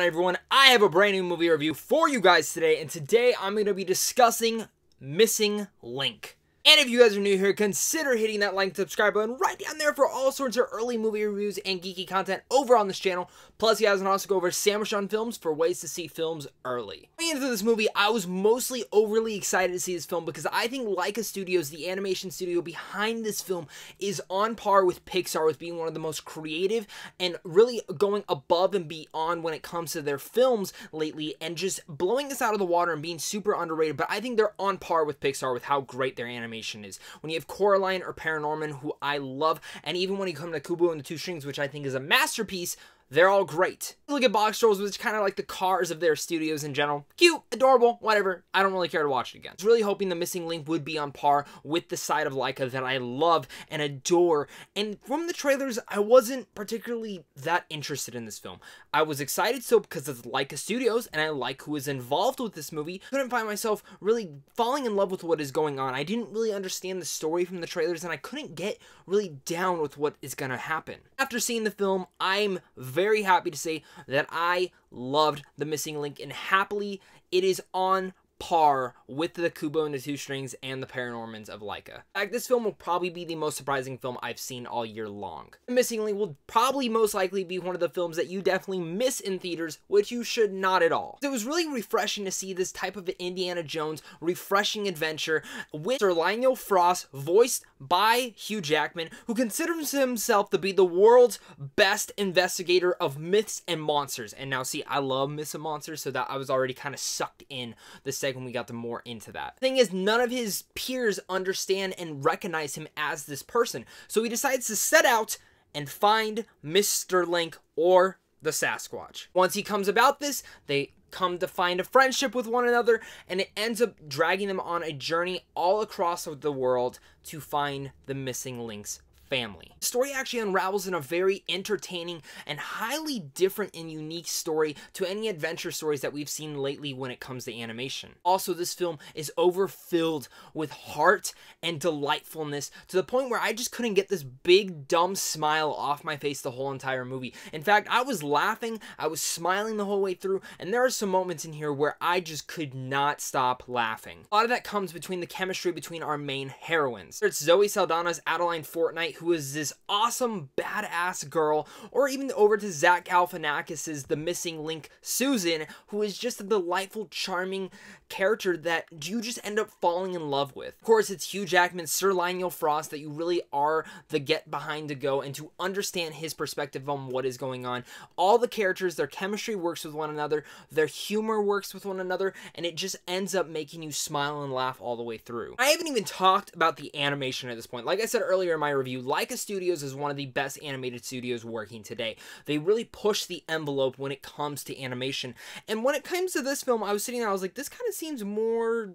on, everyone? I have a brand new movie review for you guys today, and today I'm going to be discussing Missing Link. And if you guys are new here, consider hitting that like and subscribe button right down there for all sorts of early movie reviews and geeky content over on this channel. Plus, you guys can also go over Sandwich on Films for ways to see films early. Going into this movie, I was mostly overly excited to see this film because I think Laika Studios, the animation studio behind this film, is on par with Pixar with being one of the most creative and really going above and beyond when it comes to their films lately and just blowing us out of the water and being super underrated. But I think they're on par with Pixar with how great their animation is. When you have Coraline or Paranorman, who I love, and even when you come to Kubo and the Two Strings, which I think is a masterpiece, they're all great. Look at Box Trolls, which is kind of like the Cars of their studios in general. Cute, adorable, whatever. I don't really care to watch it again. I was really hoping The Missing Link would be on par with the side of Laika that I love and adore. And from the trailers, I wasn't particularly that interested in this film. I was excited still because it's Laika Studios and I like who is involved with this movie. I couldn't find myself really falling in love with what is going on. I didn't really understand the story from the trailers and I couldn't get really down with what is going to happen. After seeing the film, I'm very happy to say that I loved The Missing Link, and happily it is on par with the Kubo and the Two Strings and the Paranormans of Laika. In fact, this film will probably be the most surprising film I've seen all year long. The Missing Link will probably most likely be one of the films that you definitely miss in theaters, which you should not at all. It was really refreshing to see this type of Indiana Jones refreshing adventure with Sir Lionel Frost, voiced by Hugh Jackman, who considers himself to be the world's best investigator of myths and monsters. And now see, I love myths and monsters, so that I was already kind of sucked in the second we got more into that. The thing is, none of his peers understand and recognize him as this person, so he decides to set out and find Mr. Link, or the Sasquatch. Once he comes about this, they come to find a friendship with one another, and it ends up dragging them on a journey all across the world to find the missing Link's family. The story actually unravels in a very entertaining and highly different and unique story to any adventure stories that we've seen lately when it comes to animation. Also, this film is overfilled with heart and delightfulness to the point where I just couldn't get this big dumb smile off my face the whole entire movie. In fact, I was laughing, I was smiling the whole way through, and there are some moments in here where I just could not stop laughing. A lot of that comes between the chemistry between our main heroines. It's Zoe Saldana's Adelina Fortnight, who is this awesome badass girl, or even over to Zach Galifianakis's The Missing Link Susan, who is just a delightful, charming character that you just end up falling in love with. Of course, it's Hugh Jackman, Sir Lionel Frost, that you really are the get behind to go and to understand his perspective on what is going on. All the characters, their chemistry works with one another, their humor works with one another, and it just ends up making you smile and laugh all the way through. I haven't even talked about the animation at this point. Like I said earlier in my review, Laika Studios is one of the best animated studios working today. They really push the envelope when it comes to animation. And when it comes to this film, I was sitting there, I was like, this kind of seems more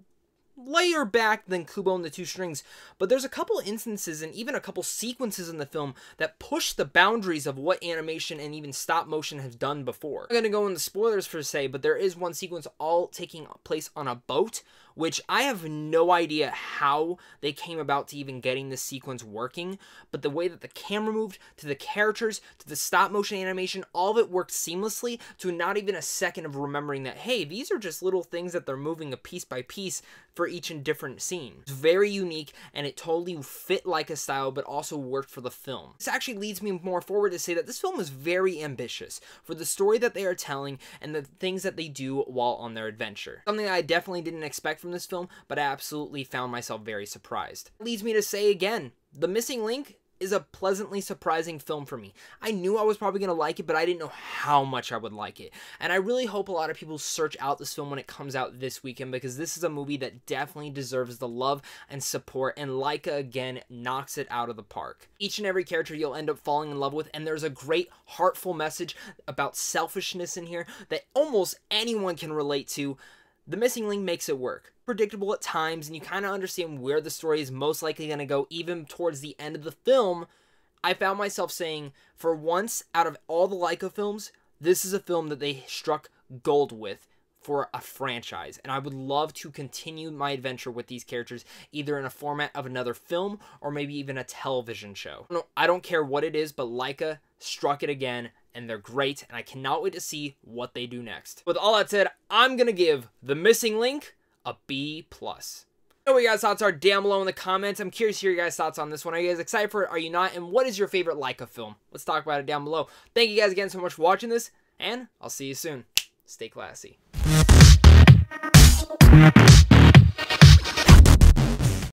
layer back than Kubo and the Two Strings, but there's a couple instances and even a couple sequences in the film that push the boundaries of what animation and even stop motion has done before. I'm gonna go into spoilers per se, but there is one sequence all taking place on a boat, which I have no idea how they came about to even getting this sequence working, but the way that the camera moved, to the characters, to the stop motion animation, all of it worked seamlessly to not even a second of remembering that, hey, these are just little things that they're moving a piece by piece for each and different scene. It's very unique, and it totally fit like a style, but also worked for the film. This actually leads me more forward to say that this film is very ambitious for the story that they are telling and the things that they do while on their adventure. Something I definitely didn't expect from this film, but I absolutely found myself very surprised. It leads me to say again, The Missing Link is a pleasantly surprising film for me. I knew I was probably going to like it, but I didn't know how much I would like it. And I really hope a lot of people search out this film when it comes out this weekend, because this is a movie that definitely deserves the love and support, and Laika again knocks it out of the park. Each and every character you'll end up falling in love with, and there's a great heartful message about selfishness in here that almost anyone can relate to. The Missing Link makes it work. Predictable at times, and you kind of understand where the story is most likely going to go even towards the end of the film. I found myself saying, for once out of all the Laika films, this is a film that they struck gold with for a franchise, and I would love to continue my adventure with these characters either in a format of another film or maybe even a television show. I don't care what it is, but Laika struck it again, and they're great, and I cannot wait to see what they do next. With all that said, I'm gonna give The Missing Link a B+. Know what your guys' thoughts are down below in the comments. I'm curious to hear your guys' thoughts on this one. Are you guys excited for it? Are you not? And what is your favorite Laika film? Let's talk about it down below. Thank you guys again so much for watching this, and I'll see you soon. Stay classy.